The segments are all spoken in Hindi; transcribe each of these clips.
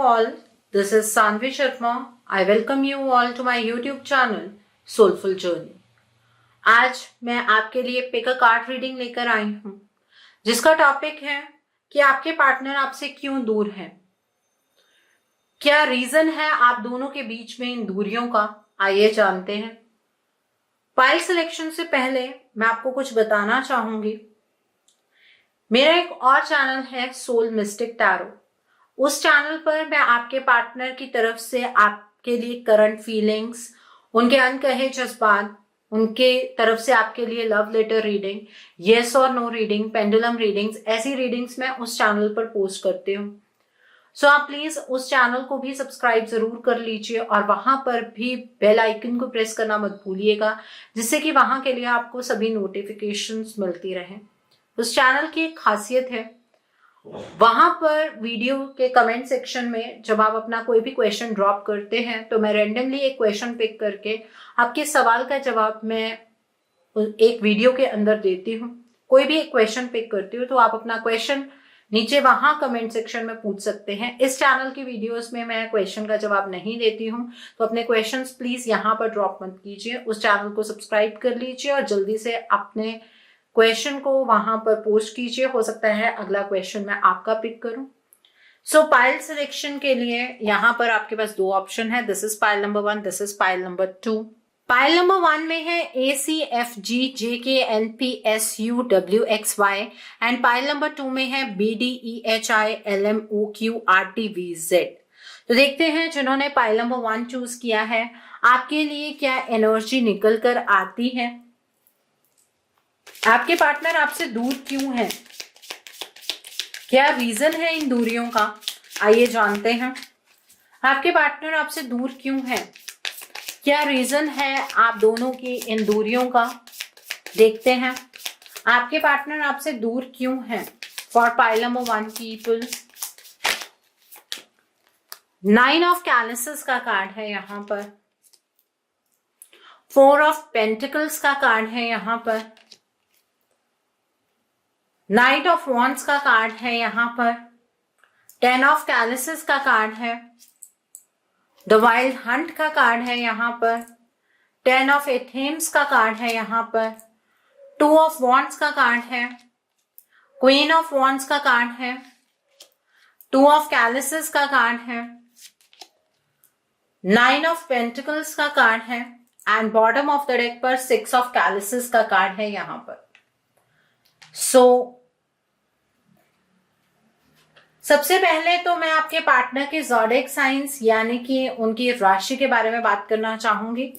all, this is Sanvi Sharma. I welcome you all to my YouTube channel Soulful Journey. आज मैं आपके लिए पिक अ कार्ड रीडिंग लेकर आई हूँ जिसका टॉपिक है कि आपके पार्टनर आपसे क्यों दूर हैं, क्या रीजन है आप दोनों के बीच में इन दूरियों का। आइए जानते हैं। फाइल सिलेक्शन से पहले मैं आपको कुछ बताना चाहूंगी। मेरा एक और चैनल है सोल मिस्टिक टैरो। उस चैनल पर मैं आपके पार्टनर की तरफ से आपके लिए करंट फीलिंग्स, उनके अनकहे जज्बात, उनके तरफ से आपके लिए लव लेटर रीडिंग, येस और नो रीडिंग, पेंडुलम रीडिंग्स, ऐसी रीडिंग्स मैं उस चैनल पर पोस्ट करती हूँ। सो आप प्लीज उस चैनल को भी सब्सक्राइब जरूर कर लीजिए और वहां पर भी बेल आइकन को प्रेस करना मत भूलिएगा, जिससे कि वहां के लिए आपको सभी नोटिफिकेशंस मिलती रहें। उस चैनल की एक खासियत है, वहां पर वीडियो के कमेंट सेक्शन में जब आप अपना कोई भी क्वेश्चन ड्रॉप करते हैं तो मैं रैंडमली एक क्वेश्चन पिक करके आपके सवाल का जवाब मैं एक वीडियो के अंदर देती हूँ। कोई भी एक क्वेश्चन पिक करती हूँ तो आप अपना क्वेश्चन नीचे वहां कमेंट सेक्शन में पूछ सकते हैं। इस चैनल की वीडियोस में मैं क्वेश्चन का जवाब नहीं देती हूँ, तो अपने क्वेश्चंस प्लीज यहाँ पर ड्रॉप मत कीजिए। उस चैनल को सब्सक्राइब कर लीजिए और जल्दी से अपने क्वेश्चन को वहां पर पोस्ट कीजिए। हो सकता है अगला क्वेश्चन मैं आपका पिक करूं। सो पाइल सिलेक्शन के लिए यहां पर आपके पास दो ऑप्शन है। This is pile number 1, this is pile number 2। Pile number 1 में है ACFGJKNPSUWXY एंड पाइल नंबर 2 में है BDEHILMOQRTVZ। तो देखते हैं जिन्होंने पाइल नंबर 1 चूज किया है आपके लिए क्या एनर्जी निकल कर आती है। आपके पार्टनर आपसे दूर क्यों है, क्या रीजन है इन दूरियों का, आइए जानते हैं। आपके पार्टनर आपसे दूर क्यों है, क्या रीजन है आप दोनों की इन दूरियों का, देखते हैं। आपके पार्टनर आपसे दूर क्यों है for pile number 1 people. 9 of chalices का कार्ड है यहाँ पर, 4 ऑफ पेंटिकल्स का कार्ड है यहाँ पर, नाइट ऑफ वॉन्ड्स का कार्ड है यहाँ पर, 10 ऑफ कैलिसेस का कार्ड है, द वाइल्ड हंट का कार्ड है यहाँ पर, 10 ऑफ एथेम्स का कार्ड है यहाँ पर, 2 ऑफ वॉन्ड्स का कार्ड है, क्वीन ऑफ वॉन्ड्स का कार्ड है, 2 ऑफ कैलिसेस का कार्ड है, 9 ऑफ पेंटिकल्स का कार्ड है and bottom of the deck पर 6 ऑफ कैलिसेस का कार्ड है यहाँ पर। सबसे पहले तो मैं आपके पार्टनर के ज़ोडिएक साइंस यानी कि उनकी राशि के बारे में बात करना चाहूंगी।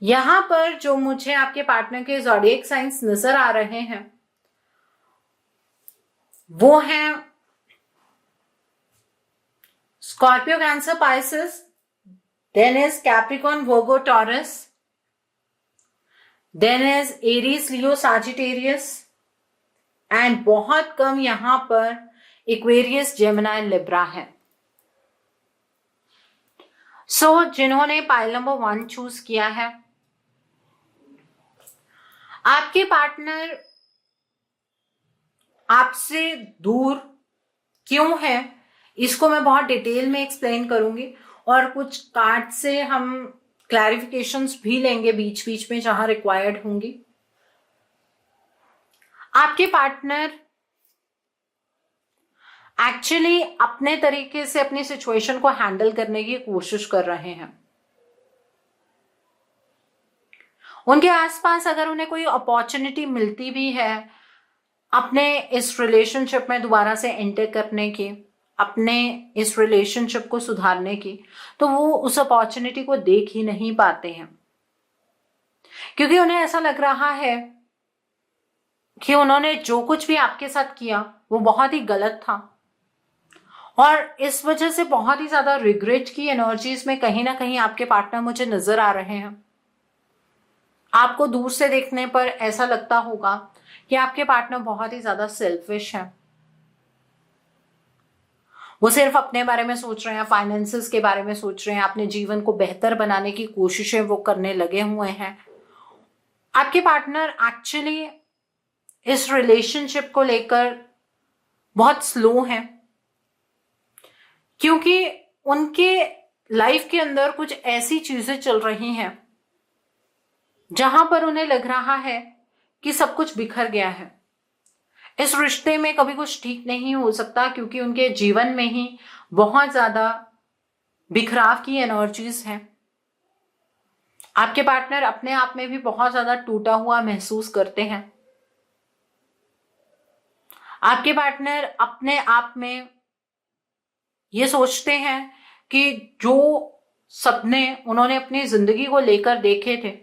यहां पर जो मुझे आपके पार्टनर के ज़ोडिएक साइंस नजर आ रहे हैं वो हैं Scorpio, Cancer, Pisces, then is Capricorn, Virgo, Taurus, then is Aries, Leo, Sagittarius and बहुत कम यहां पर एक्वेरियस, जेमिनी, लिब्रा है। जिन्होंने पाइल नंबर 1 चूज किया है, आपके पार्टनर आपसे दूर क्यों है इसको मैं बहुत डिटेल में एक्सप्लेन करूंगी और कुछ कार्ड से हम क्लैरिफिकेशंस भी लेंगे बीच बीच में जहां रिक्वायर्ड होंगी। आपके पार्टनर एक्चुअली अपने तरीके से अपनी सिचुएशन को हैंडल करने की कोशिश कर रहे हैं। उनके आसपास अगर उन्हें कोई अपॉर्चुनिटी मिलती भी है अपने इस रिलेशनशिप में दोबारा से एंटर करने की, अपने इस रिलेशनशिप को सुधारने की, तो वो उस अपॉर्चुनिटी को देख ही नहीं पाते हैं क्योंकि उन्हें ऐसा लग रहा है कि उन्होंने जो कुछ भी आपके साथ किया वो बहुत ही गलत था और इस वजह से बहुत ही ज्यादा रिग्रेट की एनर्जीज में कहीं ना कहीं आपके पार्टनर मुझे नजर आ रहे हैं। आपको दूर से देखने पर ऐसा लगता होगा कि आपके पार्टनर बहुत ही ज्यादा सेल्फिश हैं। वो सिर्फ अपने बारे में सोच रहे हैं, फाइनेंसेस के बारे में सोच रहे हैं, अपने जीवन को बेहतर बनाने की कोशिशें वो करने लगे हुए हैं। आपके पार्टनर एक्चुअली इस रिलेशनशिप को लेकर बहुत स्लो हैं क्योंकि उनके लाइफ के अंदर कुछ ऐसी चीजें चल रही हैं जहां पर उन्हें लग रहा है कि सब कुछ बिखर गया है। इस रिश्ते में कभी कुछ ठीक नहीं हो सकता, क्योंकि उनके जीवन में ही बहुत ज्यादा बिखराव की एनर्जीज हैं। आपके पार्टनर अपने आप में भी बहुत ज्यादा टूटा हुआ महसूस करते हैं। आपके पार्टनर अपने आप में ये सोचते हैं कि जो सपने उन्होंने अपनी जिंदगी को लेकर देखे थे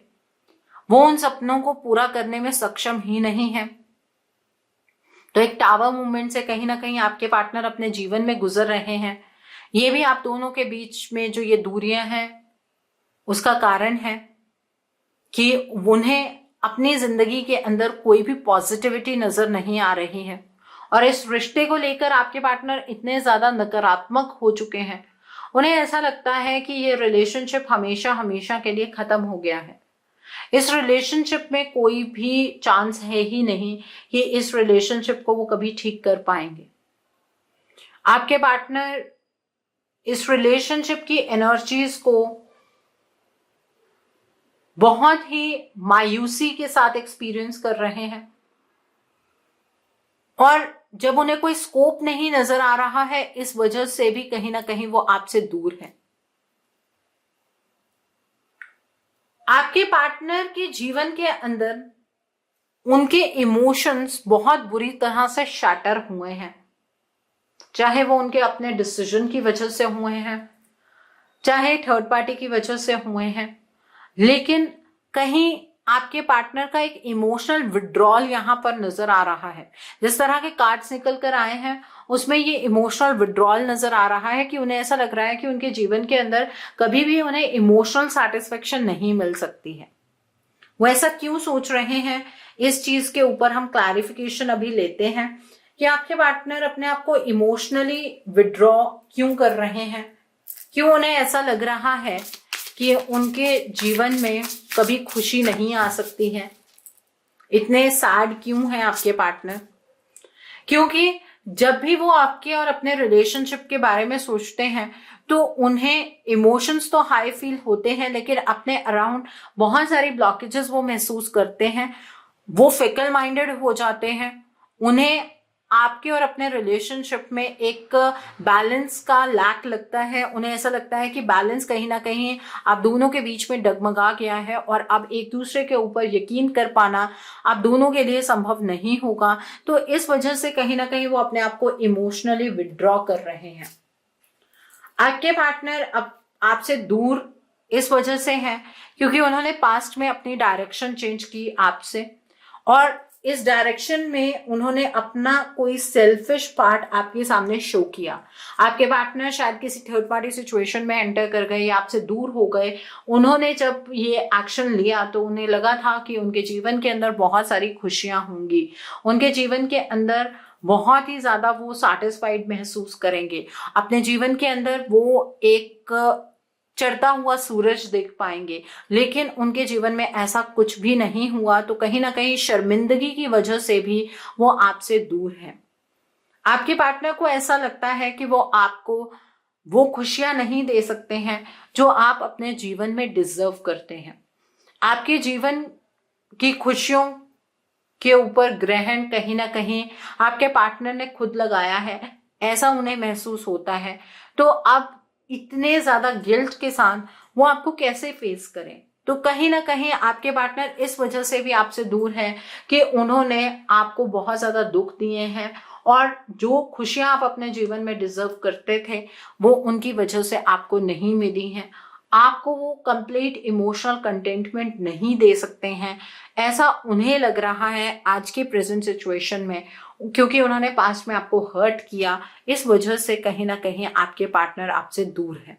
वो उन सपनों को पूरा करने में सक्षम ही नहीं है। तो एक टावर मूवमेंट से कहीं ना कहीं आपके पार्टनर अपने जीवन में गुजर रहे हैं। ये भी आप दोनों के बीच में जो ये दूरियां हैं उसका कारण है कि उन्हें अपनी जिंदगी के अंदर कोई भी पॉजिटिविटी नजर नहीं आ रही है, और इस रिश्ते को लेकर आपके पार्टनर इतने ज्यादा नकारात्मक हो चुके हैं, उन्हें ऐसा लगता है कि ये रिलेशनशिप हमेशा हमेशा के लिए खत्म हो गया है। इस रिलेशनशिप में कोई भी चांस है ही नहीं कि इस रिलेशनशिप को वो कभी ठीक कर पाएंगे। आपके पार्टनर इस रिलेशनशिप की एनर्जीज को बहुत ही मायूसी के साथ एक्सपीरियंस कर रहे हैं, और जब उन्हें कोई स्कोप नहीं नजर आ रहा है, इस वजह से भी कहीं ना कहीं वो आपसे दूर है। आपके पार्टनर के जीवन के अंदर उनके इमोशंस बहुत बुरी तरह से शैटर हुए हैं, चाहे वो उनके अपने डिसीजन की वजह से हुए हैं, चाहे थर्ड पार्टी की वजह से हुए हैं, लेकिन कहीं आपके पार्टनर का एक इमोशनल विड्रॉल यहां पर नजर आ रहा है। जिस तरह के कार्ड्स निकल कर आए हैं उसमें ये इमोशनल विड्रॉल नजर आ रहा है कि उन्हें ऐसा लग रहा है कि उनके जीवन के अंदर कभी भी उन्हें इमोशनल सैटिस्फैक्शन नहीं मिल सकती है। वो ऐसा क्यों सोच रहे हैं, इस चीज के ऊपर हम क्लैरिफिकेशन अभी लेते हैं कि आपके पार्टनर अपने आप को इमोशनली विड्रॉ क्यों कर रहे हैं, क्यों उन्हें ऐसा लग रहा है कि उनके जीवन में कभी खुशी नहीं आ सकती है, इतने सैड क्यों है आपके पार्टनर। क्योंकि जब भी वो आपके और अपने रिलेशनशिप के बारे में सोचते हैं तो उन्हें इमोशंस तो हाई फील होते हैं, लेकिन अपने अराउंड बहुत सारी ब्लॉकेजेस वो महसूस करते हैं। वो फिकल माइंडेड हो जाते हैं, उन्हें आपके और अपने रिलेशनशिप में एक बैलेंस का लैक लगता है। उन्हें ऐसा लगता है कि बैलेंस कहीं ना कहीं आप दोनों के बीच में डगमगा गया है और अब एक दूसरे के ऊपर यकीन कर पाना आप दोनों के लिए संभव नहीं होगा। तो इस वजह से कहीं ना कहीं वो अपने आप को इमोशनली विड्रॉ कर रहे हैं। आपके पार्टनर अब आपसे दूर इस वजह से है क्योंकि उन्होंने पास्ट में अपनी डायरेक्शन चेंज की आपसे, और इस डायरेक्शन में उन्होंने अपना कोई सेल्फिश पार्ट आपके सामने शो किया। आपके पार्टनर शायद किसी थर्ड पार्टी सिचुएशन में एंटर कर गए या आपसे दूर हो गए। उन्होंने जब ये एक्शन लिया तो उन्हें लगा था कि उनके जीवन के अंदर बहुत सारी खुशियां होंगी, उनके जीवन के अंदर बहुत ही ज्यादा वो सैटिस्फाइड महसूस करेंगे, अपने जीवन के अंदर वो एक चढ़ता हुआ सूरज देख पाएंगे। लेकिन उनके जीवन में ऐसा कुछ भी नहीं हुआ, तो कहीं ना कहीं शर्मिंदगी की वजह से भी वो आपसे दूर है। आपके पार्टनर को ऐसा लगता है कि वो आपको वो खुशियां नहीं दे सकते हैं जो आप अपने जीवन में डिजर्व करते हैं। आपके जीवन की खुशियों के ऊपर ग्रहण कहीं ना कहीं आपके पार्टनर ने खुद लगाया है, ऐसा उन्हें महसूस होता है। तो अब इतने ज्यादा गिल्ट के साथ वो आपको कैसे फेस करें। तो कहीं ना कहीं आपके पार्टनर इस वजह से भी आपसे दूर है कि उन्होंने आपको बहुत ज्यादा दुख दिए हैं, और जो खुशियां आप अपने जीवन में डिजर्व करते थे वो उनकी वजह से आपको नहीं मिली हैं। आपको वो कंप्लीट इमोशनल कंटेंटमेंट नहीं दे सकते हैं, ऐसा उन्हें लग रहा है आज की प्रेजेंट सिचुएशन में, क्योंकि उन्होंने पास्ट में आपको हर्ट किया। इस वजह से कहीं ना कहीं आपके पार्टनर आपसे दूर है।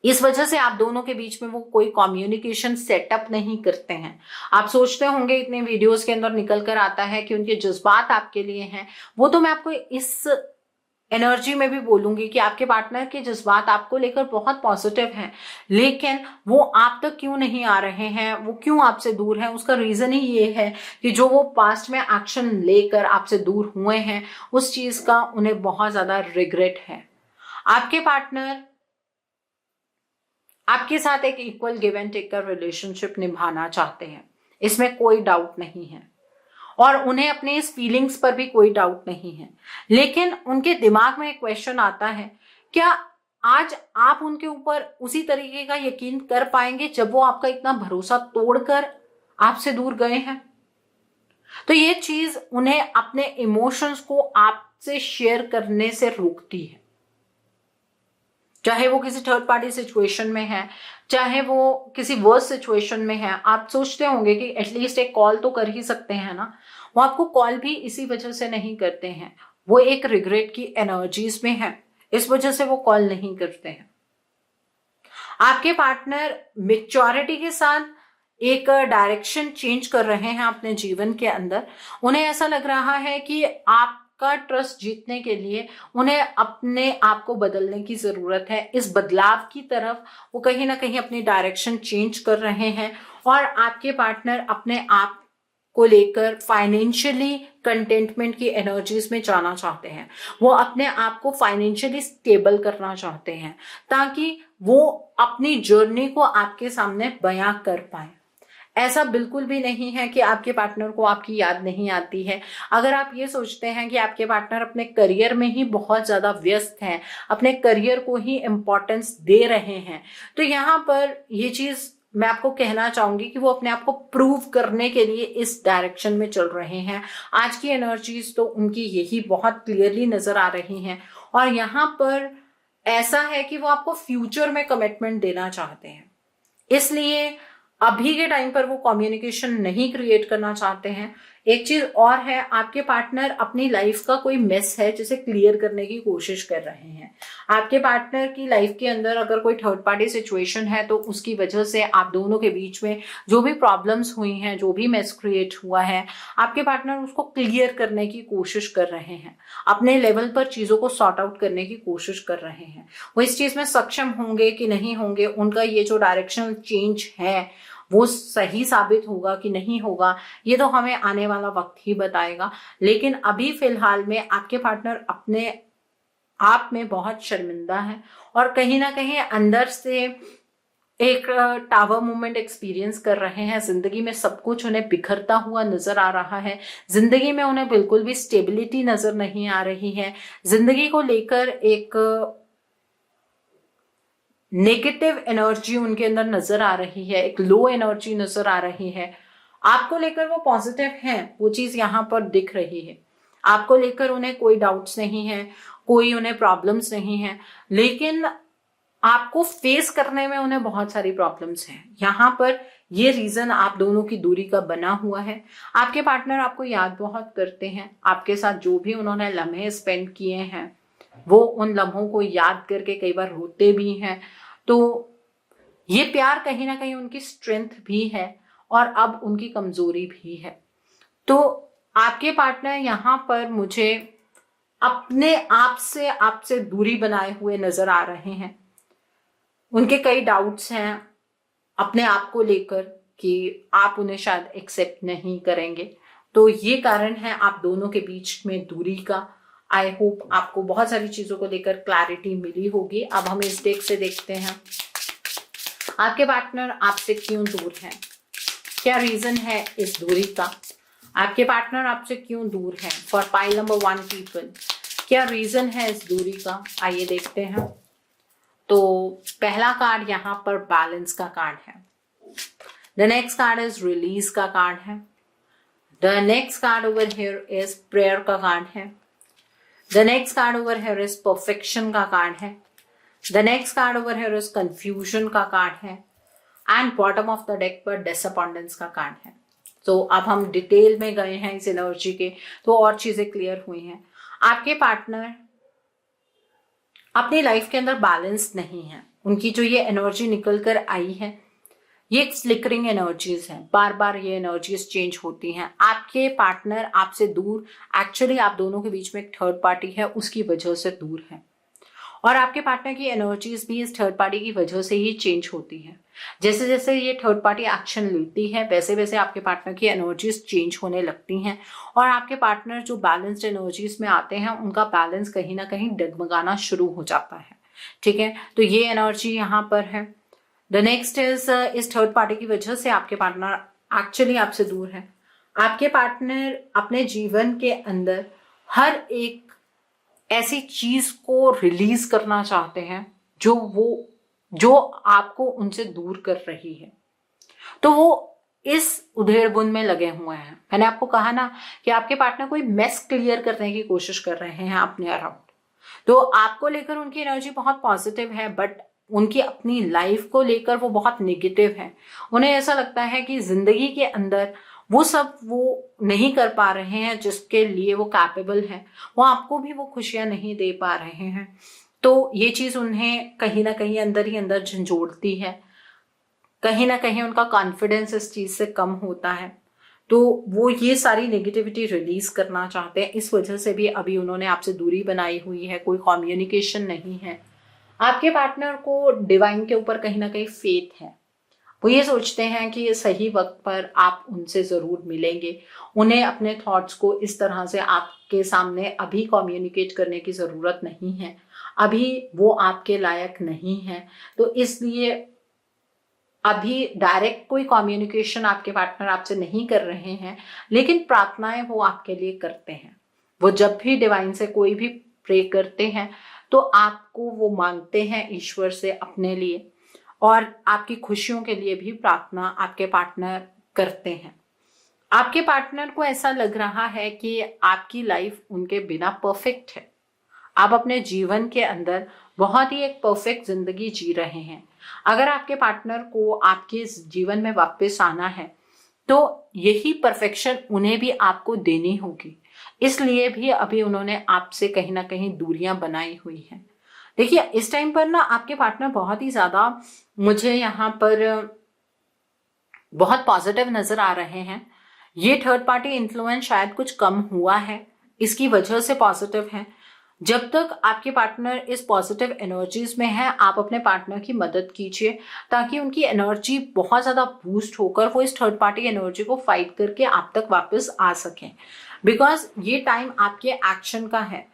इस वजह से आप दोनों के बीच में वो कोई कम्युनिकेशन सेटअप नहीं करते हैं। आप सोचते होंगे इतने वीडियोस के अंदर निकल कर आता है कि उनके जज्बात आपके लिए हैं, वो तो मैं आपको इस एनर्जी में भी बोलूंगी कि आपके पार्टनर के जज्बात आपको लेकर बहुत पॉजिटिव हैं, लेकिन वो आप तक क्यों नहीं आ रहे हैं, वो क्यों आपसे दूर हैं, उसका रीजन ही ये है कि जो वो पास्ट में एक्शन लेकर आपसे दूर हुए हैं उस चीज का उन्हें बहुत ज्यादा रिग्रेट है। आपके पार्टनर आपके साथ एक इक्वल गिव एंड टेक का रिलेशनशिप निभाना चाहते हैं, इसमें कोई डाउट नहीं है, और उन्हें अपने इस फीलिंग्स पर भी कोई डाउट नहीं है। लेकिन उनके दिमाग में एक क्वेश्चन आता है, क्या आज आप उनके ऊपर उसी तरीके का यकीन कर पाएंगे जब वो आपका इतना भरोसा तोड़कर आपसे दूर गए हैं? तो ये चीज उन्हें अपने इमोशंस को आपसे शेयर करने से रोकती है। चाहे वो किसी थर्ड पार्टी सिचुएशन में है, चाहे वो किसी वर्स सिचुएशन में है, आप सोचते होंगे कि एटलीस्ट एक कॉल तो कर ही सकते हैं ना। वो आपको कॉल भी इसी वजह से नहीं करते हैं, वो एक रिग्रेट की एनर्जीज में है, इस वजह से वो कॉल नहीं करते हैं। आपके पार्टनर मैच्योरिटी के साथ एक डायरेक्शन चेंज कर रहे हैं अपने जीवन के अंदर। उन्हें ऐसा लग रहा है कि आपका ट्रस्ट जीतने के लिए उन्हें अपने आप को बदलने की जरूरत है। इस बदलाव की तरफ वो कहीं ना कहीं अपनी डायरेक्शन चेंज कर रहे हैं, और आपके पार्टनर अपने आप को लेकर फाइनेंशियली कंटेंटमेंट की एनर्जीज में जाना चाहते हैं। वो अपने आप को फाइनेंशियली स्टेबल करना चाहते हैं ताकि वो अपनी जर्नी को आपके सामने बयां कर पाए। ऐसा बिल्कुल भी नहीं है कि आपके पार्टनर को आपकी याद नहीं आती है। अगर आप ये सोचते हैं कि आपके पार्टनर अपने करियर में ही बहुत ज्यादा व्यस्त हैं, अपने करियर को ही इम्पोर्टेंस दे रहे हैं, तो यहाँ पर ये चीज मैं आपको कहना चाहूंगी कि वो अपने आप को प्रूव करने के लिए इस डायरेक्शन में चल रहे हैं। आज की एनर्जीज तो उनकी यही बहुत क्लियरली नजर आ रही हैं, और यहाँ पर ऐसा है कि वो आपको फ्यूचर में कमिटमेंट देना चाहते हैं, इसलिए अभी के टाइम पर वो कम्युनिकेशन नहीं क्रिएट करना चाहते हैं। एक चीज और है, आपके पार्टनर अपनी लाइफ का कोई मेस है जिसे क्लियर करने की कोशिश कर रहे हैं। आपके पार्टनर की लाइफ के अंदर अगर कोई थर्ड पार्टी सिचुएशन है तो उसकी वजह से आप दोनों के बीच में जो भी प्रॉब्लम्स हुई हैं, जो भी मेस क्रिएट हुआ है, आपके पार्टनर उसको क्लियर करने की कोशिश कर रहे हैं, अपने लेवल पर चीजों को सॉर्ट आउट करने की कोशिश कर रहे हैं। वो इस चीज में सक्षम होंगे कि नहीं होंगे, उनका ये जो डायरेक्शनल चेंज है वो सही साबित होगा कि नहीं होगा, ये तो हमें आने वाला वक्त ही बताएगा। लेकिन अभी फिलहाल में आपके पार्टनर अपने आप में बहुत शर्मिंदा है, और कहीं ना कहीं अंदर से एक टावर मूवमेंट एक्सपीरियंस कर रहे हैं। जिंदगी में सब कुछ उन्हें बिखरता हुआ नजर आ रहा है, जिंदगी में उन्हें बिल्कुल भी स्टेबिलिटी नजर नहीं आ रही है, जिंदगी को लेकर एक नेगेटिव एनर्जी उनके अंदर नजर आ रही है, एक लो एनर्जी नजर आ रही है। आपको लेकर वो पॉजिटिव हैं, वो चीज यहाँ पर दिख रही है। आपको लेकर उन्हें कोई डाउट्स नहीं है, कोई उन्हें प्रॉब्लम्स नहीं है, लेकिन आपको फेस करने में उन्हें बहुत सारी प्रॉब्लम्स हैं। यहाँ पर ये रीजन आप दोनों की दूरी का बना हुआ है। आपके पार्टनर आपको याद बहुत करते हैं, आपके साथ जो भी उन्होंने लम्हे स्पेंड किए हैं वो उन लम्हों को याद करके कई बार रोते भी हैं। तो ये प्यार कहीं ना कहीं उनकी स्ट्रेंथ भी है और अब उनकी कमजोरी भी है। तो आपके पार्टनर यहाँ पर मुझे अपने आप से आपसे दूरी बनाए हुए नजर आ रहे हैं। उनके कई डाउट्स हैं अपने आप को लेकर कि आप उन्हें शायद एक्सेप्ट नहीं करेंगे, तो ये कारण है आप दोनों के बीच में दूरी का। आई होप आपको बहुत सारी चीजों को लेकर क्लैरिटी मिली होगी। अब हम इस डेक से देखते हैं आपके पार्टनर आपसे क्यों दूर है, क्या रीजन है इस दूरी का। आपके पार्टनर आपसे क्यों दूर है फॉर पाइल नंबर 1 पीपल, क्या रीजन है इस दूरी का, आइए देखते हैं। तो पहला कार्ड यहाँ पर बैलेंस का कार्ड है। The next card is release का कार्ड है। The next card over here is prayer का कार्ड है। The next card over here is perfection का कार्ड है। The next card over here is confusion का कार्ड है। And bottom of the deck पर disappointments का कार्ड है। तो अब हम डिटेल में गए हैं इस एनर्जी के, तो और चीजें क्लियर हुई हैं। आपके पार्टनर अपनी लाइफ के अंदर बैलेंस नहीं है। उनकी जो ये एनर्जी निकल कर आई है ये एक फ्लिकरिंग एनर्जीज है, बार बार ये एनर्जीज चेंज होती हैं। आपके पार्टनर आपसे दूर, एक्चुअली आप दोनों के बीच में एक थर्ड पार्टी है, उसकी वजह से दूर है, और आपके पार्टनर की एनर्जीज भी इस थर्ड पार्टी की वजह से ही चेंज होती है। जैसे जैसे ये थर्ड पार्टी एक्शन लेती है वैसे वैसे आपके पार्टनर की एनर्जीज चेंज होने लगती हैं और आपके पार्टनर जो बैलेंस्ड एनर्जीज में आते हैं उनका बैलेंस कहीं ना कहीं डगमगाना शुरू हो जाता है। ठीक है, तो ये एनर्जी यहाँ पर है। द नेक्स्ट इज इस थर्ड पार्टी की वजह से आपके पार्टनर एक्चुअली आपसे दूर है। आपके पार्टनर अपने जीवन के अंदर हर एक ऐसी चीज को रिलीज करना चाहते हैं जो आपको उनसे दूर कर रही है, तो वो इस उधेड़बुन में लगे हुए हैं। मैंने आपको कहा ना कि आपके पार्टनर कोई मेस क्लियर करने की कोशिश कर रहे हैं अपने अराउंड। तो आपको लेकर उनकी एनर्जी बहुत पॉजिटिव है, बट उनकी अपनी लाइफ को लेकर वो बहुत नेगेटिव है। उन्हें ऐसा लगता है कि जिंदगी के अंदर वो सब वो नहीं कर पा रहे हैं जिसके लिए वो कैपेबल है, वो आपको भी वो खुशियां नहीं दे पा रहे हैं। तो ये चीज उन्हें कहीं ना कहीं अंदर ही अंदर झंझोड़ती है, कहीं ना कहीं उनका कॉन्फिडेंस इस चीज से कम होता है। तो वो ये सारी नेगेटिविटी रिलीज करना चाहते हैं, इस वजह से भी अभी उन्होंने आपसे दूरी बनाई हुई है, कोई कम्युनिकेशन नहीं है। आपके पार्टनर को डिवाइन के ऊपर कहीं ना कहीं फेथ है। वो ये सोचते हैं कि सही वक्त पर आप उनसे जरूर मिलेंगे। उन्हें अपने थॉट्स को इस तरह से आपके सामने अभी कम्युनिकेट करने की जरूरत नहीं है, अभी वो आपके लायक नहीं है। तो इसलिए अभी डायरेक्ट कोई कम्युनिकेशन आपके पार्टनर आपसे नहीं कर रहे हैं, लेकिन प्रार्थनाएं वो आपके लिए करते हैं। वो जब भी डिवाइन से कोई भी प्रे करते हैं तो आपको वो मांगते हैं ईश्वर से अपने लिए, और आपकी खुशियों के लिए भी प्रार्थना आपके पार्टनर करते हैं। आपके पार्टनर को ऐसा लग रहा है कि आपकी लाइफ उनके बिना परफेक्ट है। आप अपने जीवन के अंदर बहुत ही एक परफेक्ट जिंदगी जी रहे हैं। अगर आपके पार्टनर को आपके जीवन में वापस आना है तो यही परफेक्शन उन्हें भी आपको देनी होगी। इसलिए भी अभी उन्होंने आपसे कहीं ना कहीं दूरियां बनाई हुई हैं। देखिए, इस टाइम पर ना आपके पार्टनर बहुत ही ज्यादा मुझे यहाँ पर बहुत पॉजिटिव नजर आ रहे हैं। ये थर्ड पार्टी इन्फ्लुएंस शायद कुछ कम हुआ है, इसकी वजह से पॉजिटिव है। जब तक आपके पार्टनर इस पॉजिटिव एनर्जीज में है, आप अपने पार्टनर की मदद कीजिए ताकि उनकी एनर्जी बहुत ज्यादा बूस्ट होकर वो इस थर्ड पार्टी एनर्जी को फाइट करके आप तक वापस आ सकें। बिकॉज ये टाइम आपके एक्शन का है,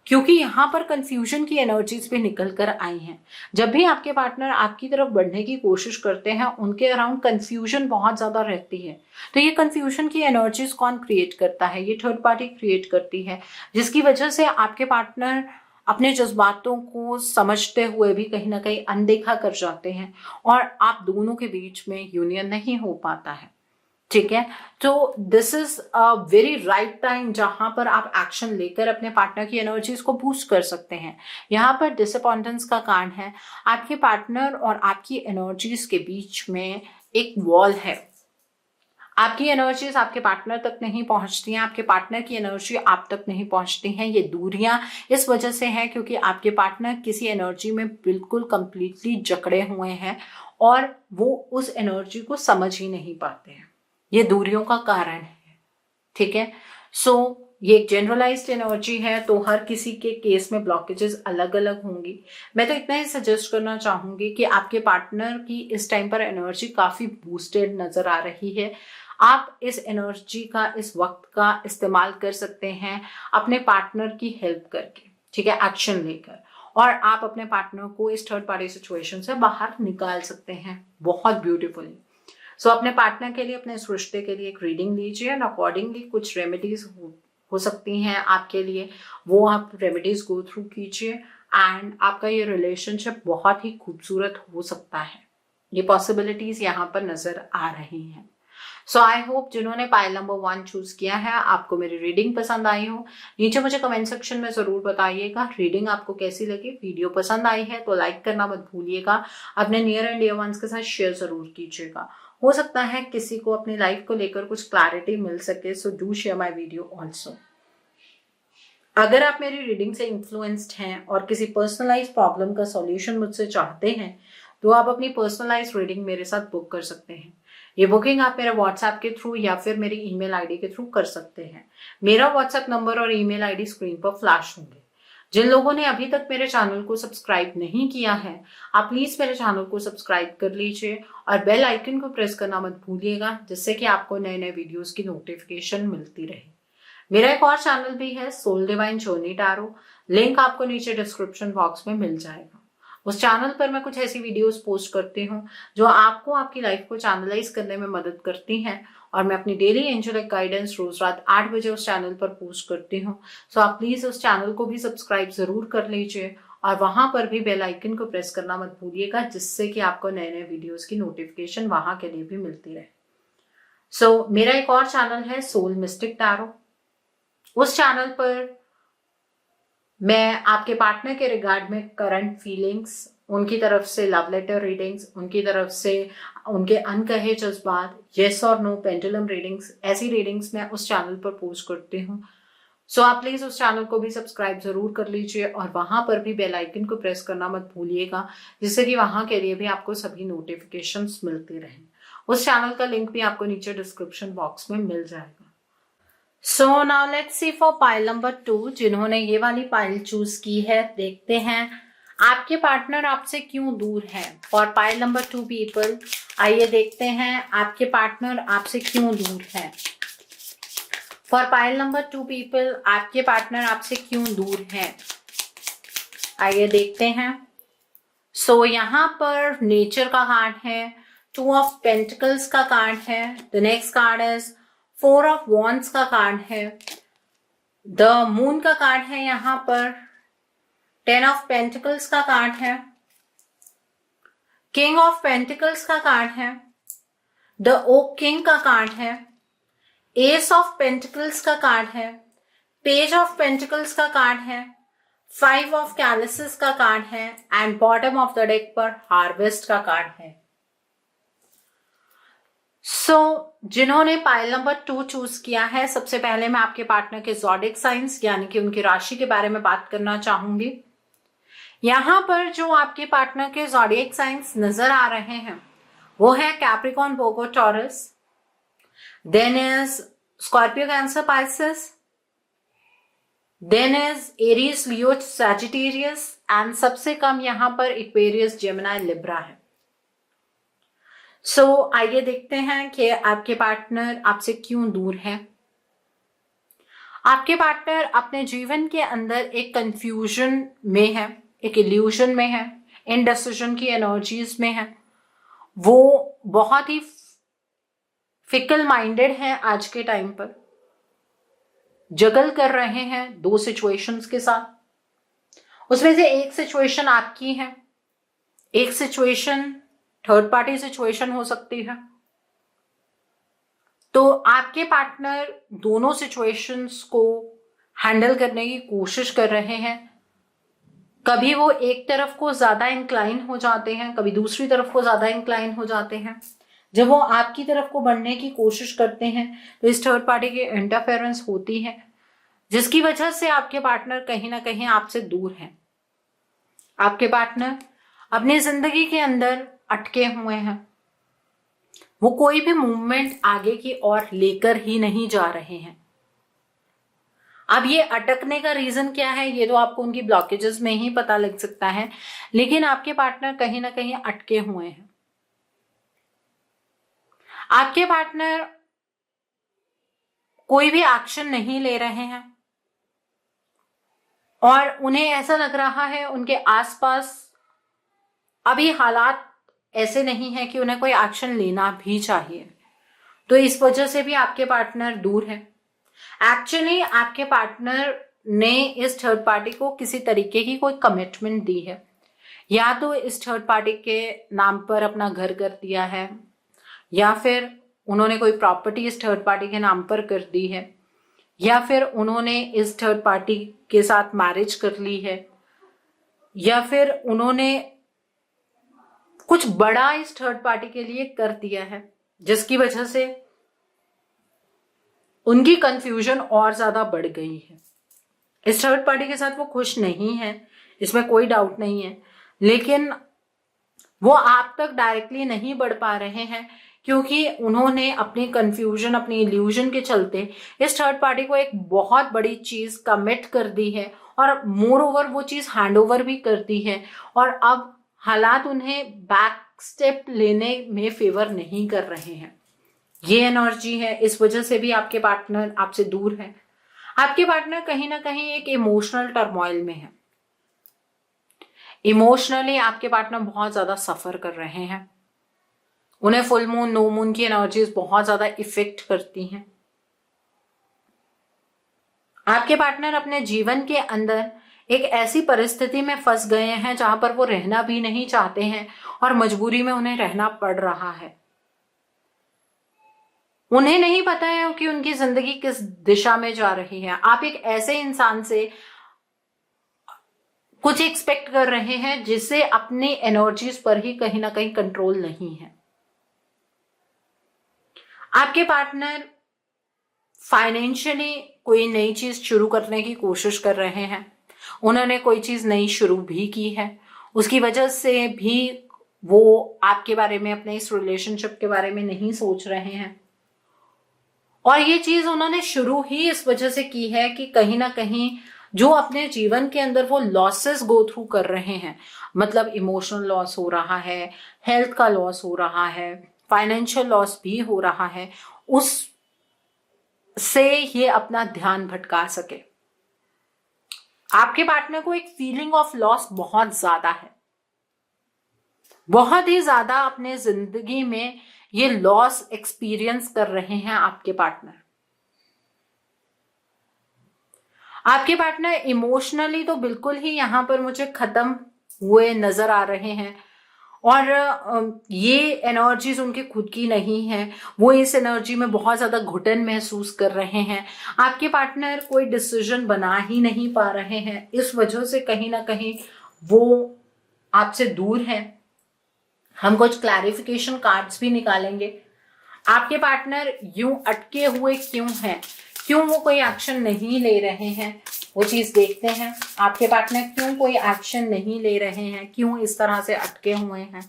क्योंकि यहाँ पर कंफ्यूजन की एनर्जीज भी निकल कर आई हैं। जब भी आपके पार्टनर आपकी तरफ बढ़ने की कोशिश करते हैं, उनके अराउंड कंफ्यूजन बहुत ज्यादा रहती है। तो ये कंफ्यूजन की एनर्जीज कौन क्रिएट करता है? ये थर्ड पार्टी क्रिएट करती है, जिसकी वजह से आपके पार्टनर अपने जज्बातों को समझते हुए भी कहीं ना कहीं अनदेखा कर जाते हैं और आप दोनों के बीच में यूनियन नहीं हो पाता है। ठीक है, तो this is a very right time जहां पर आप एक्शन लेकर अपने पार्टनर की एनर्जीज को बूस्ट कर सकते हैं। यहाँ पर डिसअपॉइंटेंस का कारण है, आपके पार्टनर और आपकी एनर्जीज के बीच में एक वॉल है। आपकी एनर्जीज आपके पार्टनर तक नहीं पहुंचती हैं, आपके पार्टनर की एनर्जी आप तक नहीं पहुंचती हैं। ये दूरियां इस वजह से है क्योंकि आपके पार्टनर किसी एनर्जी में बिल्कुल कंप्लीटली जकड़े हुए हैं और वो उस एनर्जी को समझ ही नहीं पाते हैं। ये दूरियों का कारण है। ठीक है, सो ये एक जनरलाइज्ड एनर्जी है, तो हर किसी के केस में ब्लॉकेजेस अलग अलग होंगी। मैं तो इतना ही सजेस्ट करना चाहूंगी कि आपके पार्टनर की इस टाइम पर एनर्जी काफी बूस्टेड नजर आ रही है। आप इस एनर्जी का, इस वक्त का इस्तेमाल कर सकते हैं अपने पार्टनर की हेल्प करके। ठीक है, एक्शन लेकर, और आप अपने पार्टनर को इस थर्ड पार्टी सिचुएशन से बाहर निकाल सकते हैं बहुत ब्यूटीफुली। सो अपने पार्टनर के लिए, अपने इस रिश्ते के लिए एक रीडिंग लीजिए एंड अकॉर्डिंगली कुछ रेमेडीज हो सकती हैं आपके लिए, वो आप रेमेडीज गो थ्रू कीजिए एंड आपका ये रिलेशनशिप बहुत ही खूबसूरत हो सकता है। ये पॉसिबिलिटीज यहाँ पर नजर आ रही हैं। सो आई होप जिन्होंने पाइल नंबर 1 चूज किया है, आपको मेरी रीडिंग पसंद आई हो। नीचे मुझे कमेंट सेक्शन में जरूर बताइएगा रीडिंग आपको कैसी लगी। वीडियो पसंद आई है तो लाइक करना मत भूलिएगा, अपने नियर एंड डियर वंस के साथ शेयर जरूर कीजिएगा। हो सकता है किसी को अपनी लाइफ को लेकर कुछ क्लैरिटी मिल सके, so do share my video also. अगर आप मेरी रीडिंग से इन्फ्लुएंस्ड हैं और किसी पर्सनलाइज प्रॉब्लम का सॉल्यूशन मुझसे चाहते हैं तो आप अपनी पर्सनलाइज रीडिंग मेरे साथ बुक कर सकते हैं। ये बुकिंग आप मेरे व्हाट्सएप के थ्रू या फिर मेरी ईमेल आईडी के थ्रू कर सकते हैं। मेरा व्हाट्सएप नंबर और ईमेल आईडी स्क्रीन पर फ्लैश होंगे। जिन लोगों ने अभी तक मेरे चैनल को सब्सक्राइब नहीं किया है, आप प्लीज मेरे चैनल को सब्सक्राइब कर लीजिए और बेल आइकन को प्रेस करना मत भूलिएगा, जिससे कि आपको नए नए वीडियोस की नोटिफिकेशन मिलती रहे। मेरा एक और चैनल भी है, soul divine journey tarot, link आपको नीचे डिस्क्रिप्शन बॉक्स में मिल जाएगा। उस चैनल पर मैं कुछ ऐसी वीडियोस पोस्ट करती हूँ जो आपको आपकी लाइफ को चैनलाइज करने में मदद करती हैं, और मैं अपनी डेली एंजेलिक गाइडेंस रोज रात 8 बजे उस चैनल पर पोस्ट करती हूँ। सो आप प्लीज उस चैनल को भी सब्सक्राइब जरूर कर लीजिए और वहां पर भी बेल आइकन को प्रेस करना मत भूलिएगा, जिससे कि आपको नए नए वीडियोस की नोटिफिकेशन वहां के लिए भी मिलती रहे। सो मेरा एक और चैनल है, सोल मिस्टिक टैरो। उस चैनल पर मैं आपके पार्टनर के रिगार्ड में करंट फीलिंग्स, उनकी तरफ से लव लेटर रीडिंग्स, उनकी तरफ से उनके अनकहे जज्बात, येस और नो पेंडुलम रीडिंग्स, ऐसी रीडिंग्स मैं उस चैनल पर पोस्ट करती हूँ। सो आप प्लीज उस चैनल को भी सब्सक्राइब जरूर कर लीजिए और वहां पर भी बेल आइकन को प्रेस करना मत भूलिएगा, जिससे कि वहां के लिए भी आपको सभी नोटिफिकेशंस मिलती रहें। उस चैनल का लिंक भी आपको नीचे डिस्क्रिप्शन बॉक्स में मिल जाएगा। So now let's see for pile number 2, जिन्होंने ये वाली पाइल चूज की है। देखते हैं आपके पार्टनर आपसे क्यों दूर है। फॉर पाइल नंबर 2 पीपल, आइए देखते हैं आपके पार्टनर आपसे क्यों दूर है। फॉर पाइल नंबर 2 पीपल, आपके पार्टनर आपसे क्यों दूर है, आइए देखते हैं। सो यहाँ पर नेचर का कार्ड है, 2 ऑफ पेंटिकल्स का कार्ड है, the next card is 4 of wands का कार्ड है, द मून का कार्ड है, यहाँ पर 10 ऑफ पेंटिकल्स का कार्ड है, किंग ऑफ पेंटिकल्स का कार्ड है, द ओक किंग का कार्ड है, एस ऑफ पेंटिकल्स का कार्ड है, पेज ऑफ पेंटिकल्स का कार्ड है, 5 ऑफ कैलिसेस का कार्ड है and bottom of the deck पर हार्वेस्ट का कार्ड है। जिन्होंने पाइल नंबर 2 चूज किया है, सबसे पहले मैं आपके पार्टनर के ज़ोडिएक साइंस यानी कि उनकी राशि के बारे में बात करना चाहूंगी। यहां पर जो आपके पार्टनर के ज़ोडिएक साइंस नजर आ रहे हैं वो है Capricorn, Virgo, Taurus, then is Scorpio, Cancer, Pisces, then is Aries, Leo, Sagittarius and सबसे कम यहां पर एक्वेरियस, जेमिनी, लिब्रा है। आइए देखते हैं कि आपके पार्टनर आपसे क्यों दूर है। आपके पार्टनर अपने जीवन के अंदर एक कंफ्यूजन में है, एक इल्यूजन में है, इनडिसीजन की एनर्जीज में है। वो बहुत ही फिकल माइंडेड है आज के टाइम पर, जगल कर रहे हैं 2 सिचुएशंस के साथ। उसमें से एक सिचुएशन आपकी है, एक सिचुएशन थर्ड पार्टी सिचुएशन हो सकती है। तो आपके पार्टनर दोनों सिचुएशंस को हैंडल करने की कोशिश कर रहे हैं। कभी वो एक तरफ को ज्यादा इंक्लाइन हो जाते हैं, कभी दूसरी तरफ को ज्यादा इंक्लाइन हो जाते हैं। जब वो आपकी तरफ को बढ़ने की कोशिश करते हैं तो इस थर्ड पार्टी की इंटरफेरेंस होती है, जिसकी वजह से आपके पार्टनर कहीं ना कहीं आपसे दूर हैं। आपके पार्टनर अपनी जिंदगी के अंदर अटके हुए हैं, वो कोई भी मूवमेंट आगे की ओर लेकर ही नहीं जा रहे हैं। अब ये अटकने का रीजन क्या है, ये तो आपको उनकी ब्लॉकेजेस में ही पता लग सकता है, लेकिन आपके पार्टनर कहीं ना कहीं अटके हुए हैं। आपके पार्टनर कोई भी एक्शन नहीं ले रहे हैं और उन्हें ऐसा लग रहा है उनके आसपास अभी हालात ऐसे नहीं है कि उन्हें कोई एक्शन लेना भी चाहिए। तो इस वजह से भी आपके पार्टनर दूर है। एक्चुअली आपके पार्टनर ने इस थर्ड पार्टी को किसी तरीके की कोई कमिटमेंट दी है, या तो इस थर्ड पार्टी के नाम पर अपना घर कर दिया है, या फिर उन्होंने कोई प्रॉपर्टी इस थर्ड पार्टी के नाम पर कर दी है, या फिर उन्होंने इस थर्ड पार्टी के साथ मैरिज कर ली है, या फिर उन्होंने कुछ बड़ा इस थर्ड पार्टी के लिए कर दिया है, जिसकी वजह से उनकी कंफ्यूजन और ज्यादा बढ़ गई है। इस थर्ड पार्टी के साथ वो खुश नहीं है, इसमें कोई डाउट नहीं है, लेकिन वो आप तक डायरेक्टली नहीं बढ़ पा रहे हैं क्योंकि उन्होंने अपनी कंफ्यूजन, अपनी इल्यूजन के चलते इस थर्ड पार्टी को एक बहुत बड़ी चीज कमिट कर दी है और मोर ओवर वो चीज हैंड ओवर भी कर दी है, और अब हालात उन्हें बैक स्टेप लेने में फेवर नहीं कर रहे हैं। ये एनर्जी है, इस वजह से भी आपके पार्टनर आपसे दूर है। आपके पार्टनर कहीं ना कहीं एक इमोशनल टर्मोइल में है। इमोशनली आपके पार्टनर बहुत ज्यादा सफर कर रहे हैं। उन्हें फुल मून, नो मून की एनर्जीज बहुत ज्यादा इफेक्ट करती हैं। आपके पार्टनर अपने जीवन के अंदर एक ऐसी परिस्थिति में फंस गए हैं जहां पर वो रहना भी नहीं चाहते हैं और मजबूरी में उन्हें रहना पड़ रहा है। उन्हें नहीं पता है कि उनकी जिंदगी किस दिशा में जा रही है। आप एक ऐसे इंसान से कुछ एक्सपेक्ट कर रहे हैं जिससे अपनी एनर्जीज पर ही कहीं ना कहीं कंट्रोल नहीं है। आपके पार्टनर फाइनेंशियली कोई नई चीज शुरू करने की कोशिश कर रहे हैं। उन्होंने कोई चीज नई शुरू भी की है, उसकी वजह से भी वो आपके बारे में, अपने इस रिलेशनशिप के बारे में नहीं सोच रहे हैं। और ये चीज उन्होंने शुरू ही इस वजह से की है कि कहीं ना कहीं जो अपने जीवन के अंदर वो लॉसेस गो थ्रू कर रहे हैं, मतलब इमोशनल लॉस हो रहा है, हेल्थ का लॉस हो रहा है, फाइनेंशियल लॉस भी हो रहा है, उस से ये अपना ध्यान भटका सके। आपके पार्टनर को एक फीलिंग ऑफ लॉस बहुत ज्यादा है, बहुत ही ज्यादा अपने जिंदगी में ये लॉस एक्सपीरियंस कर रहे हैं आपके पार्टनर। आपके पार्टनर इमोशनली तो बिल्कुल ही यहां पर मुझे खत्म हुए नजर आ रहे हैं, और ये एनर्जीज उनकी खुद की नहीं है। वो इस एनर्जी में बहुत ज्यादा घुटन महसूस कर रहे हैं। आपके पार्टनर कोई डिसीजन बना ही नहीं पा रहे हैं, इस वजह से कहीं ना कहीं वो आपसे दूर हैं। हम कुछ क्लैरिफिकेशन कार्ड्स भी निकालेंगे। आपके पार्टनर यूं अटके हुए क्यों हैं, क्यों वो कोई एक्शन नहीं ले रहे हैं, वो चीज देखते हैं। आपके पार्टनर क्यों कोई एक्शन नहीं ले रहे हैं, क्यों इस तरह से अटके हुए हैं।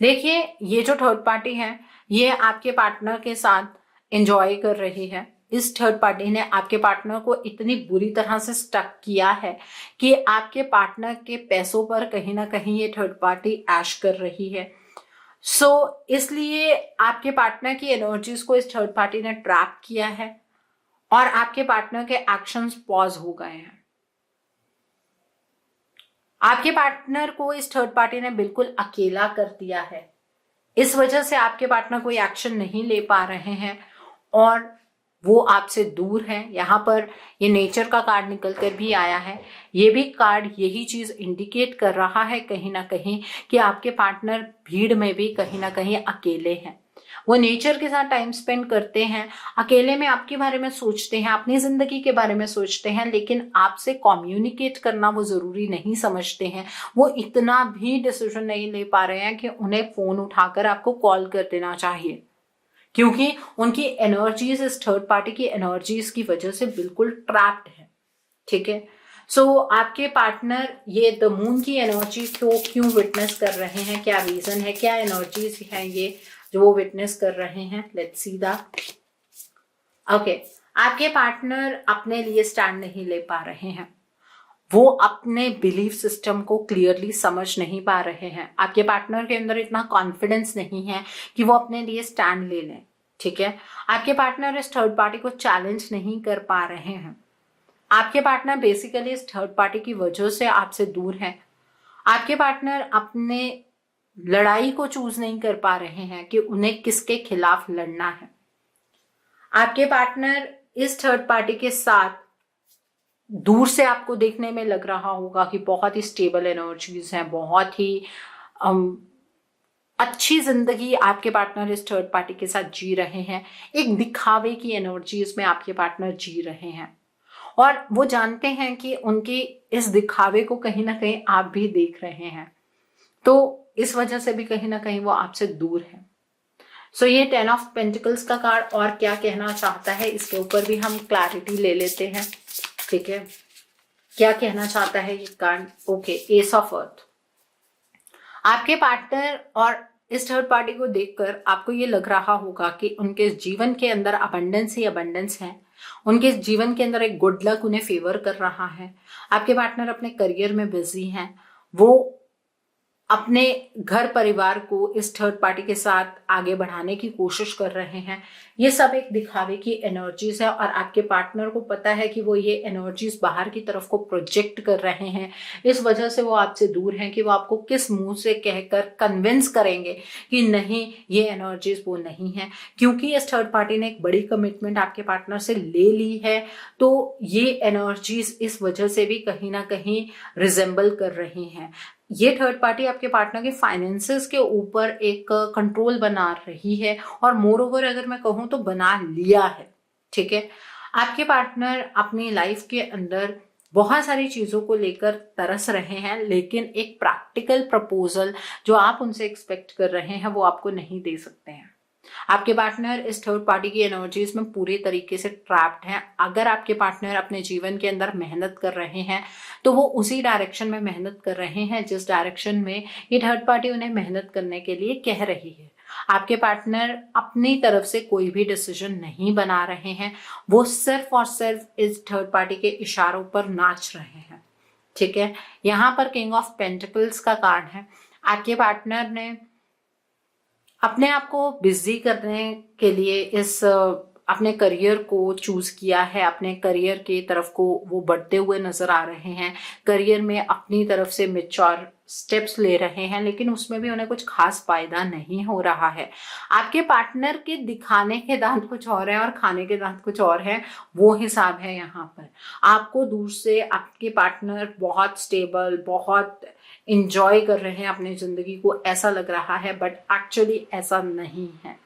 देखिए, ये जो थर्ड पार्टी है ये आपके पार्टनर के साथ एंजॉय कर रही है। इस थर्ड पार्टी ने आपके पार्टनर को इतनी बुरी तरह से स्टक किया है कि आपके पार्टनर के पैसों पर कहीं ना कहीं ये थर्ड पार्टी ऐश कर रही है। इसलिए आपके पार्टनर की एनर्जीज को इस थर्ड पार्टी ने ट्रैप किया है और आपके पार्टनर के एक्शंस पॉज हो गए हैं। आपके पार्टनर को इस थर्ड पार्टी ने बिल्कुल अकेला कर दिया है। इस वजह से आपके पार्टनर कोई एक्शन नहीं ले पा रहे हैं और वो आपसे दूर है। यहाँ पर ये नेचर का कार्ड निकल कर भी आया है। ये भी कार्ड यही चीज इंडिकेट कर रहा है कहीं ना कहीं कि आपके पार्टनर भीड़ में भी कहीं ना कहीं अकेले हैं। वो नेचर के साथ टाइम स्पेंड करते हैं, अकेले में आपके बारे में सोचते हैं, अपनी जिंदगी के बारे में सोचते हैं, लेकिन आपसे कम्युनिकेट करना वो जरूरी नहीं समझते हैं। वो इतना भी डिसीजन नहीं ले पा रहे हैं कि उन्हें फोन उठाकर आपको कॉल कर देना चाहिए, क्योंकि उनकी एनर्जीज इस थर्ड पार्टी की एनर्जीज की वजह से बिल्कुल ट्रैप्ड है। ठीक है, सो आपके पार्टनर ये द मून की एनर्जी को क्यों विटनेस कर रहे हैं, क्या रीजन है, क्या एनर्जीज है ये जो वो विटनेस कर रहे हैं। Let's see that. ओके, आपके पार्टनर अपने लिए स्टैंड नहीं ले पा रहे हैं। वो अपने बिलीफ सिस्टम को क्लियरली समझ नहीं पा रहे हैं। आपके पार्टनर के अंदर इतना कॉन्फिडेंस नहीं है कि वो अपने लिए स्टैंड ले लें। ठीक है, आपके पार्टनर इस थर्ड पार्टी को चैलेंज नहीं कर पा रहे हैं। आपके पार्टनर बेसिकली इस थर्ड पार्टी की वजह से आपसे दूर है। आपके पार्टनर अपने लड़ाई को चूज नहीं कर पा रहे हैं कि उन्हें किसके खिलाफ लड़ना है। आपके पार्टनर इस थर्ड पार्टी के साथ दूर से आपको देखने में लग रहा होगा कि बहुत ही स्टेबल एनर्जीज हैं, बहुत ही अच्छी जिंदगी आपके पार्टनर इस थर्ड पार्टी के साथ जी रहे हैं। एक दिखावे की एनर्जीज में आपके पार्टनर जी रहे हैं और वो जानते हैं कि उनके इस दिखावे को कहीं ना कहीं आप भी देख रहे हैं, तो इस वजह से भी कहीं ना कहीं वो आपसे दूर है। सो ये 10 ऑफ पेंटिकल्स का कार्ड और क्या कहना चाहता है इसके ऊपर भी हम क्लैरिटी ले लेते हैं। ठीक है, क्या कहना चाहता है ये card. Okay, S of earth. आपके पार्टनर और इस थर्ड पार्टी को देखकर आपको ये लग रहा होगा कि उनके जीवन के अंदर अबंडेंस ही अबंडेंस है, उनके जीवन के अंदर एक गुड लक उन्हें फेवर कर रहा है। आपके पार्टनर अपने करियर में बिजी हैं, वो अपने घर परिवार को इस थर्ड पार्टी के साथ आगे बढ़ाने की कोशिश कर रहे हैं। ये सब एक दिखावे की एनर्जीज है और आपके पार्टनर को पता है कि वो ये एनर्जीज बाहर की तरफ को प्रोजेक्ट कर रहे हैं। इस वजह से वो आपसे दूर हैं कि वो आपको किस मुंह से कहकर कन्विंस करेंगे कि नहीं, ये एनर्जीज वो नहीं है। क्योंकि इस थर्ड पार्टी ने एक बड़ी कमिटमेंट आपके पार्टनर से ले ली है, तो ये एनर्जीज इस वजह से भी कहीं ना कहीं रिजेंबल कर रही हैं। ये थर्ड पार्टी आपके पार्टनर के फाइनेंसेस के ऊपर एक कंट्रोल बना रही है और मोर ओवर अगर मैं कहूँ तो बना लिया है। ठीक है, आपके पार्टनर अपनी लाइफ के अंदर बहुत सारी चीजों को लेकर तरस रहे हैं, लेकिन एक प्रैक्टिकल प्रपोजल जो आप उनसे एक्सपेक्ट कर रहे हैं वो आपको नहीं दे सकते हैं। आपके पार्टनर इस थर्ड पार्टी की एनर्जीज में पूरी तरीके से ट्रैप्ड हैं। अगर आपके पार्टनर अपने जीवन के अंदर मेहनत कर रहे हैं तो वो उसी डायरेक्शन में मेहनत कर रहे हैं जिस डायरेक्शन में ये थर्ड पार्टी उन्हें मेहनत करने के लिए कह रही है। आपके पार्टनर अपनी तरफ से कोई भी डिसीजन नहीं बना रहे हैं, वो सिर्फ और सिर्फ इस थर्ड पार्टी के इशारों पर नाच रहे हैं। ठीक है, यहाँ पर किंग ऑफ पेंटिकल्स का कार्ड है। आपके पार्टनर ने अपने आप को बिजी करने के लिए इस अपने करियर को चूज किया है। अपने करियर की तरफ को वो बढ़ते हुए नजर आ रहे हैं, करियर में अपनी तरफ से मेच्योर स्टेप्स ले रहे हैं, लेकिन उसमें भी उन्हें कुछ खास फायदा नहीं हो रहा है। आपके पार्टनर के दिखाने के दांत कुछ और है और खाने के दांत कुछ और है, वो हिसाब है यहाँ पर। आपको दूर से आपके पार्टनर बहुत स्टेबल, बहुत इंजॉय कर रहे हैं अपनी जिंदगी को, ऐसा लग रहा है, बट एक्चुअली ऐसा नहीं है।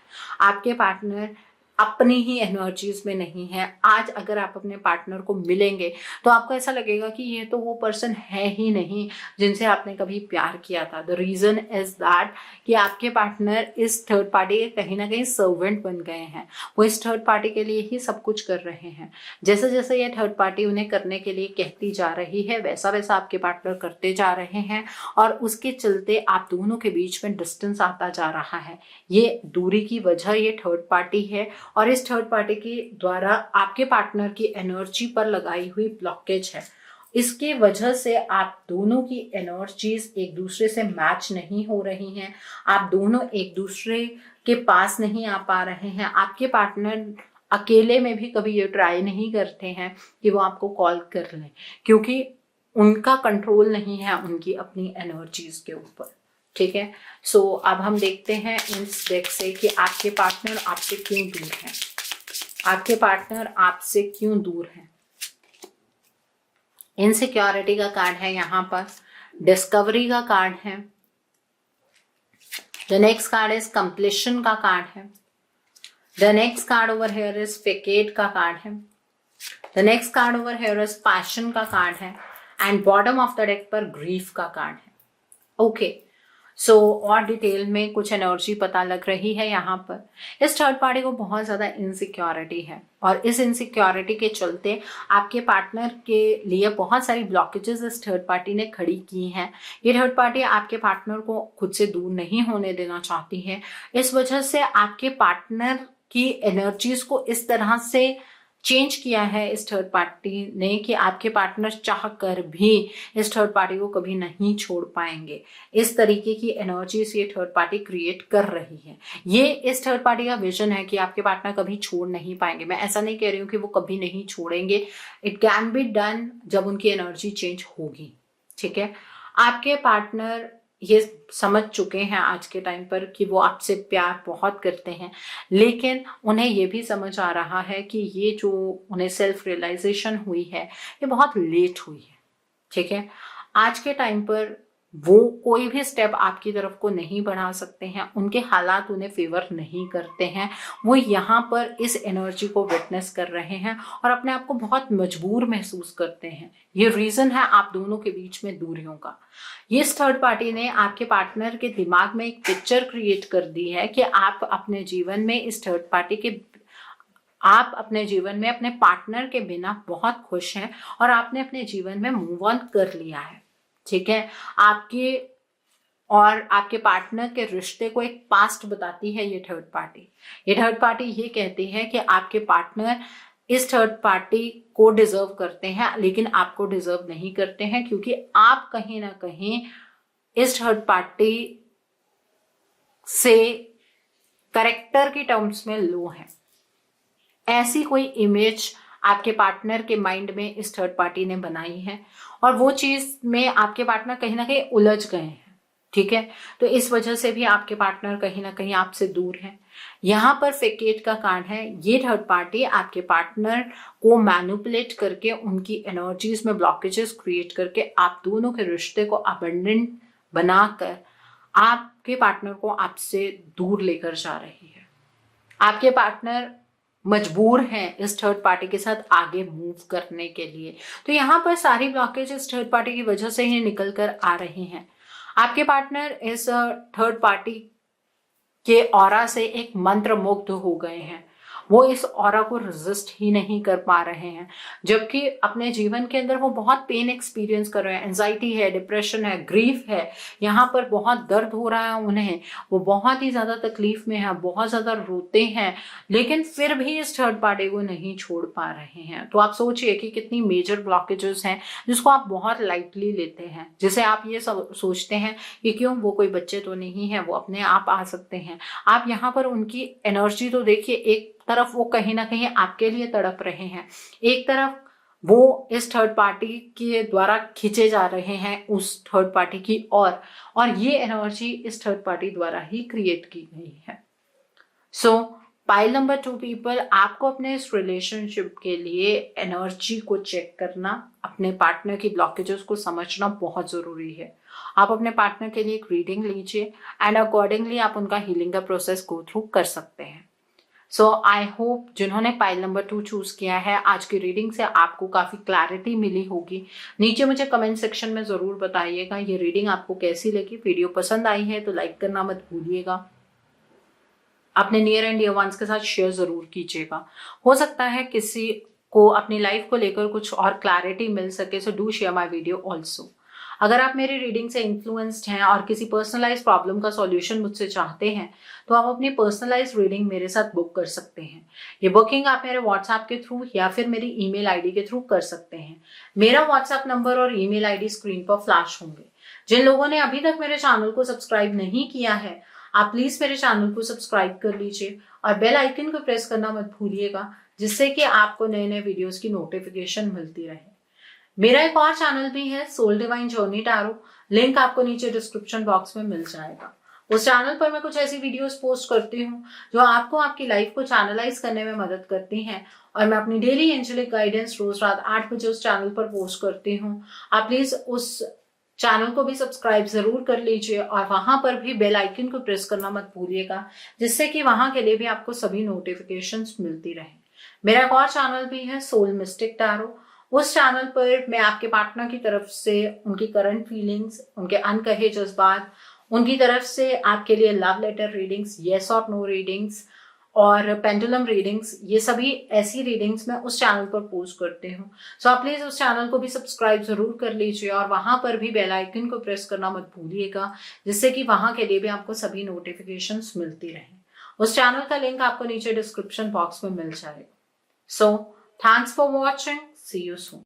आपके पार्टनर अपनी ही एनर्जीज में नहीं है। आज अगर आप अपने पार्टनर को मिलेंगे तो आपको ऐसा लगेगा कि ये तो वो पर्सन है ही नहीं जिनसे आपने कभी प्यार किया था। द रीजन इज दैट कि आपके पार्टनर इस थर्ड पार्टी के कहीं ना कहीं सर्वेंट बन गए हैं। वो इस थर्ड पार्टी के लिए ही सब कुछ कर रहे हैं। जैसे जैसे ये थर्ड पार्टी उन्हें करने के लिए कहती जा रही है, वैसा वैसा आपके पार्टनर करते जा रहे हैं और उसके चलते आप दोनों के बीच में डिस्टेंस आता जा रहा है। ये दूरी की वजह ये थर्ड पार्टी है और इस थर्ड पार्टी के द्वारा आपके पार्टनर की एनर्जी पर लगाई हुई ब्लॉकेज है। इसके वजह से आप दोनों की एनर्जीज एक दूसरे से मैच नहीं हो रही हैं। आप दोनों एक दूसरे के पास नहीं आ पा रहे हैं। आपके पार्टनर अकेले में भी कभी ये ट्राई नहीं करते हैं कि वो आपको कॉल कर लें, क्योंकि उनका कंट्रोल नहीं है उनकी अपनी एनर्जीज के ऊपर। ठीक है, सो अब हम देखते हैं इस डेक से कि आपके पार्टनर आपसे क्यों दूर हैं। आपके पार्टनर आपसे क्यों दूर हैं। इनसिक्योरिटी का कार्ड है यहाँ पर, डिस्कवरी का कार्ड है, the next card is completion का कार्ड है, the next card over here is Fekete का कार्ड है, the next card over here is passion का कार्ड है and bottom of the deck पर ग्रीफ का कार्ड है। ओके, सो और डिटेल में कुछ एनर्जी पता लग रही है यहाँ पर। इस थर्ड पार्टी को बहुत ज़्यादा इनसिक्योरिटी है और इस इनसिक्योरिटी के चलते आपके पार्टनर के लिए बहुत सारी ब्लॉकेजेस इस थर्ड पार्टी ने खड़ी की हैं। ये थर्ड पार्टी आपके पार्टनर को खुद से दूर नहीं होने देना चाहती है। इस वजह से आपके पार्टनर की एनर्जीज को इस तरह से चेंज किया है इस थर्ड पार्टी ने कि आपके पार्टनर चाह कर भी इस थर्ड पार्टी को कभी नहीं छोड़ पाएंगे। इस तरीके की एनर्जीज ये थर्ड पार्टी क्रिएट कर रही है। ये इस थर्ड पार्टी का विजन है कि आपके पार्टनर कभी छोड़ नहीं पाएंगे। मैं ऐसा नहीं कह रही हूँ कि वो कभी नहीं छोड़ेंगे, इट कैन बी डन जब उनकी एनर्जी चेंज होगी। ठीक है, आपके पार्टनर ये समझ चुके हैं आज के टाइम पर कि वो आपसे प्यार बहुत करते हैं, लेकिन उन्हें ये भी समझ आ रहा है कि ये जो उन्हें सेल्फ रियलाइजेशन हुई है ये बहुत लेट हुई है। ठीक है, आज के टाइम पर वो कोई भी स्टेप आपकी तरफ को नहीं बढ़ा सकते हैं, उनके हालात उन्हें फेवर नहीं करते हैं। वो यहाँ पर इस एनर्जी को विटनेस कर रहे हैं और अपने आप को बहुत मजबूर महसूस करते हैं। ये रीजन है आप दोनों के बीच में दूरियों का। ये थर्ड पार्टी ने आपके पार्टनर के दिमाग में एक पिक्चर क्रिएट कर दी है कि आप अपने जीवन में इस थर्ड पार्टी के आप अपने जीवन में अपने पार्टनर के बिना बहुत खुश हैं और आपने अपने जीवन में मूव ऑन कर लिया है। ठीक है, आपके और आपके पार्टनर के रिश्ते को एक पास्ट बताती है ये थर्ड पार्टी। ये थर्ड पार्टी ये कहती है कि आपके पार्टनर इस थर्ड पार्टी को डिजर्व करते हैं, लेकिन आपको डिजर्व नहीं करते हैं, क्योंकि आप कहीं ना कहीं इस थर्ड पार्टी से कैरेक्टर की टर्म्स में लो हैं। ऐसी कोई इमेज आपके पार्टनर के माइंड में इस थर्ड पार्टी ने बनाई है और वो चीज में आपके पार्टनर कहीं ना कहीं उलझ गए हैं। ठीक है, तो इस वजह से भी आपके पार्टनर कहीं ना कहीं आपसे दूर है। यहाँ पर फेकेट का कार्ड है। ये थर्ड पार्टी आपके पार्टनर को मैनिपुलेट करके, उनकी एनर्जीज में ब्लॉकेजेस क्रिएट करके आप दोनों के रिश्ते को अबंडेंट बनाकर आपके पार्टनर को आपसे दूर लेकर जा रही है। आपके पार्टनर मजबूर हैं इस थर्ड पार्टी के साथ आगे मूव करने के लिए। तो यहाँ पर सारी ब्लॉकेज इस थर्ड पार्टी की वजह से ही निकल कर आ रही हैं। आपके पार्टनर इस थर्ड पार्टी के ऑरा से एक मंत्र मुग्ध हो गए हैं। वो इस ऑरा को रेजिस्ट ही नहीं कर पा रहे हैं, जबकि अपने जीवन के अंदर वो बहुत पेन एक्सपीरियंस कर रहे हैं। एंजाइटी है, डिप्रेशन है, ग्रीफ है, यहाँ पर बहुत दर्द हो रहा है उन्हें। वो बहुत ही ज्यादा तकलीफ में है, बहुत ज्यादा रोते हैं, लेकिन फिर भी इस थर्ड पार्टी को नहीं छोड़ पा रहे हैं। तो आप सोचिए कि कितनी मेजर ब्लॉकेजेस हैं जिसको आप बहुत लाइटली लेते हैं, जिसे आप ये सोचते हैं कि क्यों, वो कोई बच्चे तो नहीं है, वो अपने आप आ सकते हैं। आप यहाँ पर उनकी एनर्जी तो देखिए, एक तरफ वो कहीं ना कहीं आपके लिए तड़प रहे हैं, एक तरफ वो इस थर्ड पार्टी के द्वारा खींचे जा रहे हैं उस थर्ड पार्टी की और ये एनर्जी इस थर्ड पार्टी द्वारा ही क्रिएट की गई है। सो पाइल नंबर 2 पीपल, आपको अपने इस रिलेशनशिप के लिए एनर्जी को चेक करना, अपने पार्टनर की ब्लॉकेजेस को समझना बहुत जरूरी है। आप अपने पार्टनर के लिए एक रीडिंग लीजिए एंड अकॉर्डिंगली आप उनका हीलिंग का प्रोसेस गो थ्रू कर सकते हैं। सो आई होप जिन्होंने पाइल नंबर 2 चूज किया है, आज की रीडिंग से आपको काफी क्लैरिटी मिली होगी। नीचे मुझे कमेंट सेक्शन में जरूर बताइएगा ये रीडिंग आपको कैसी लगी। वीडियो पसंद आई है तो लाइक करना मत भूलिएगा। अपने नियर एंड डियर वंस के साथ शेयर जरूर कीजिएगा। हो सकता है किसी को अपनी लाइफ को लेकर कुछ और क्लैरिटी मिल सके, so do share my video also. अगर आप मेरी रीडिंग से इन्फ्लुएंस्ड हैं और किसी पर्सनलाइज प्रॉब्लम का सॉल्यूशन मुझसे चाहते हैं तो आप अपनी पर्सनलाइज रीडिंग मेरे साथ बुक कर सकते हैं। ये बुकिंग आप मेरे व्हाट्सएप के थ्रू या फिर मेरी ईमेल आईडी के थ्रू कर सकते हैं। मेरा व्हाट्सएप नंबर और ईमेल आईडी स्क्रीन पर फ्लैश होंगे। जिन लोगों ने अभी तक मेरे चैनल को सब्सक्राइब नहीं किया है, आप प्लीज मेरे चैनल को सब्सक्राइब कर लीजिए और बेल आइकन को प्रेस करना मत भूलिएगा, जिससे कि आपको नए नए वीडियोस की नोटिफिकेशन मिलती रहे। मेरा एक और चैनल भी है, soul divine journey tarot, link आपको नीचे डिस्क्रिप्शन बॉक्स में मिल जाएगा। उस चैनल पर मैं कुछ ऐसी वीडियोस पोस्ट करती हूँ जो आपको आपकी लाइफ को चैनलाइज करने में मदद करती हैं और मैं अपनी डेली एंजेलिक गाइडेंस रोज रात 8 बजे उस चैनल पर पोस्ट करती हूँ। आप प्लीज उस चैनल को भी सब्सक्राइब जरूर कर लीजिए और वहां पर भी बेल आइकन को प्रेस करना मत भूलिएगा, जिससे कि वहां के लिए भी आपको सभी नोटिफिकेशंस मिलती रहे। मेरा एक और चैनल भी है, सोल मिस्टिक टैरो। उस चैनल पर मैं आपके पार्टनर की तरफ से उनकी करंट फीलिंग्स, उनके अनकहे जज्बात, उनकी तरफ से आपके लिए लव लेटर रीडिंग्स, येस और नो रीडिंग्स और पेंडुलम रीडिंग्स, ये सभी ऐसी रीडिंग्स मैं उस चैनल पर पोस्ट करती हूँ। सो आप प्लीज उस चैनल को भी सब्सक्राइब जरूर कर लीजिए और वहां पर भी बेल आइकन को प्रेस करना मत भूलिएगा, जिससे कि वहां के लिए भी आपको सभी नोटिफिकेशंस मिलती रहे। उस चैनल का लिंक आपको नीचे डिस्क्रिप्शन बॉक्स में मिल जाएगा। So thanks for watching, see you soon.